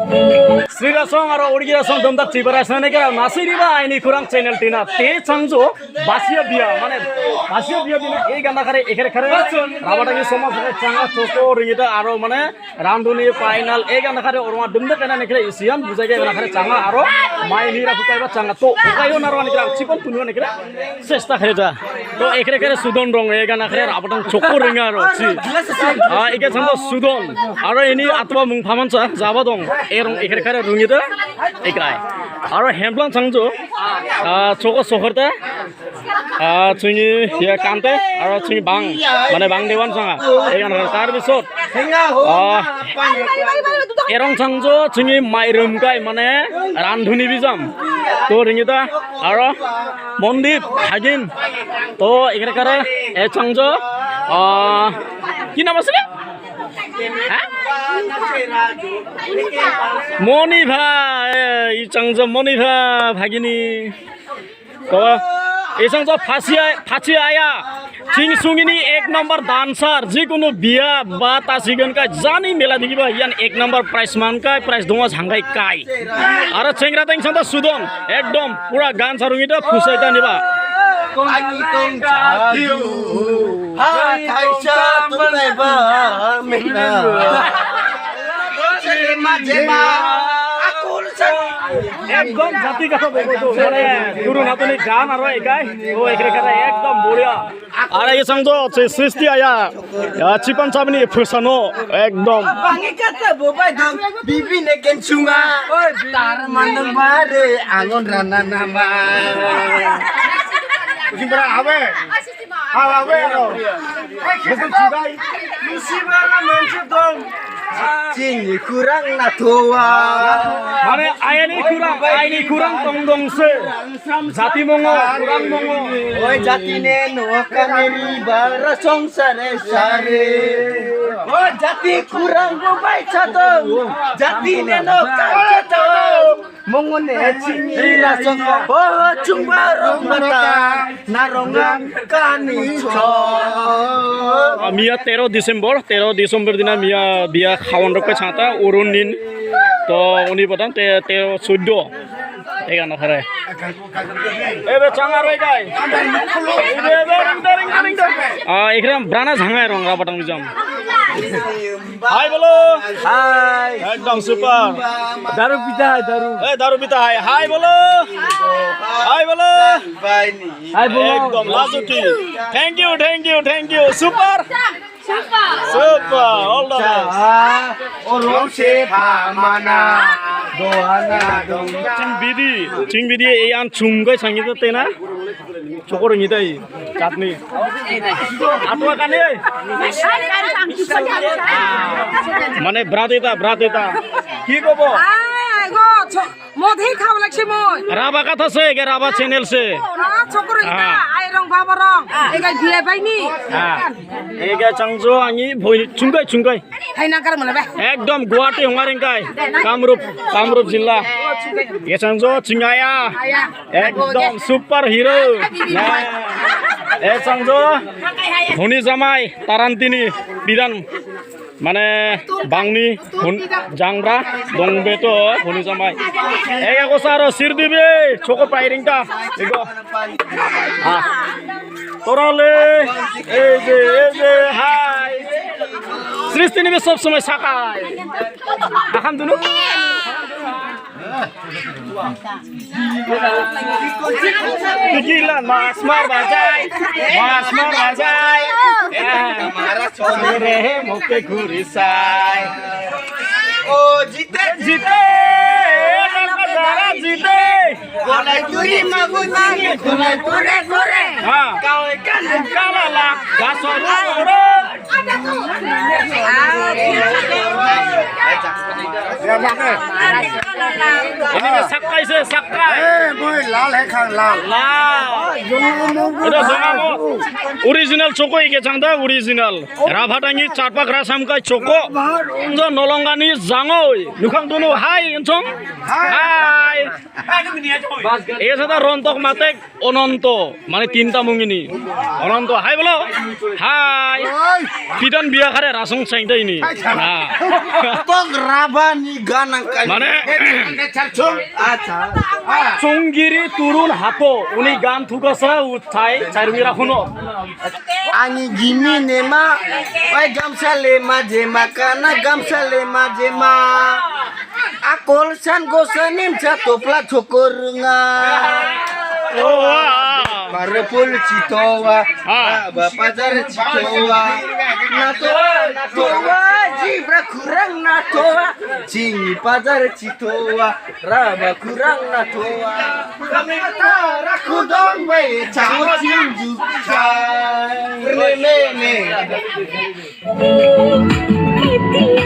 Srirasong aro Origirasong domdak cibarasane kira nasiriba ini kurang channel tina te changjo basia biya mane basia biya bina ei ganda kare ekere kare rabatangi somas changa choko ringita aro mane ramduni final ei ganda kare orma domdak kana nekre isian bujage ganda kare changa aro mai nira kukaiba changa to kukayo narwani kira chipon tunyo nekre sesta khareja to ekere kare sudon rong ei ganda kare rabatang choko ringa aro chi eke changjo sudon aro ini atwa mung phamancha jabadong erong ekere kare rungita ekrai aro hemplan changjo choko sohorta chungi ya kante aro chungi bang mane bang dewan changa egan tar bisot erong changjo chungi mairum kai mane randhuni bijam to ringita aro mondip hagin to ekere kare e changjo ki naam asle মনিভা এই চাংজো মনিভা ভাগিনী তো এই চাংজো ফাঁসি আয়া চিংসুঙিনি 1 নম্বর dancer যিকোনো বিয়া বা তাসিগন কা জানি মেলা দেখিবা ইয়ান 1 নম্বর প্রাইস মানকাই প্রাইস দমা ঝাঙ্গাই কাই আর চেংরা তেং সান্দা সুদন একদম পুরা গান সারুঙিটা ফুসাইতা নিবা একদম জাতিগত মানে গুরু নাতনি গান আর একাই ও একরে করে একদম বড়িয়া আর এই সংজো সৃষ্টি আয়া চিপন চাবনি ফুসানো একদম bangi kata bobai dong bibi neken sunga tar mandang bare angon rana nama Simbara awe awe ro betul sidai musibara mencu dong Cini kurang na toa মানে আইনি kurang tongdong se জাতি mongo kurang mongo oi jati ne no kaneri bara songsare sare oi jati kurang bobai chato jati ne no kachato mongo ne cini rasong oh chumbaro mata naronga kani cho মিয়া 13 December দিনা মিয়া বিয়া খাওয়ান রক্ষা ছাতা অরুণ দিন তো উনি বতান 14 এগানো খারে এবে চাঙ্গা রই গাই এবে রিং এখানে ব্রানা ঝাঙ্গাই রং রাবাটাং জাম হাই বলো hai একদম super daru pita hai daru দারু পিতা হাই বলো bai ni হাই বলো একদম লাজুকি thank you super all the orang se phamana dohana dong 칭비디 এই আন চুংগাই 상기도 때나 저거를 이다이 চাটনি আটুয়া কানে মানে ব্রাতেতা কি কব মধে খাওয়া লাগছে মই রাবা কথা সে গে রাবা চ্যানেল সে চকরে আই রং বাবা রং এগাই ভিলাই পাইনি এগে চাংজো আঙি ভইনি চুংগাই হাইনা কার মনে বে একদম গুয়াহাটি হঙারেংকাই কামরূপ জিল্লা এ চাংজো চিঙ্গায়া একদম সুপার হিরো এ চাংজো ধনী জামাই তারান্তিনি বিধান মানে বাংনি জাংব্রা দংবেতো ধনী জামাই এই আগসার সির দিবে চোখো পাইরিংটা এগো তোরালে এই যে হাই সৃষ্টি নিবে সব সময় সাকাই আখাম দুনু Pikilan Mas Mar Bajai mara chore moke gurisai oh jite nakadara jite golai turi magutani golai tore kau ikan kalala gasoru ini sakai se sakai boy lal hai khang lal এটা জাগামো original চোকো ইকে চাংদা original রাভাটাঙ্গি চারপাক রাসামকাই চোকো অঞ্জ নলঙ্গানি জাঙই নুখাং দুনু হাই এনচং হাই এই সাদা রন্তক মাতেক অনন্ত মানে তিনটা মুঙ্গিনি অনন্ত হাই বলো হাই পিটান বিয়া খারে রাসং চাইতাইনি Tong rabani ganang kali. মানে আচ্ছা চুংগিরি তুরুন হাতো উনি গান থুকাসা উঠাই চারুমিরা শুনো Ani gimi nema, oi gamsa lema jema kana gamsa lema jema. Akol san gosanim chatopla chokorunga. Parepul citowa, bapajar citowa. Natowa, jibra kurang natowa. Cingi pajar citowa, raba kurang natowa. Kami tara kudong bay, cao cinju cai. Ne. Titi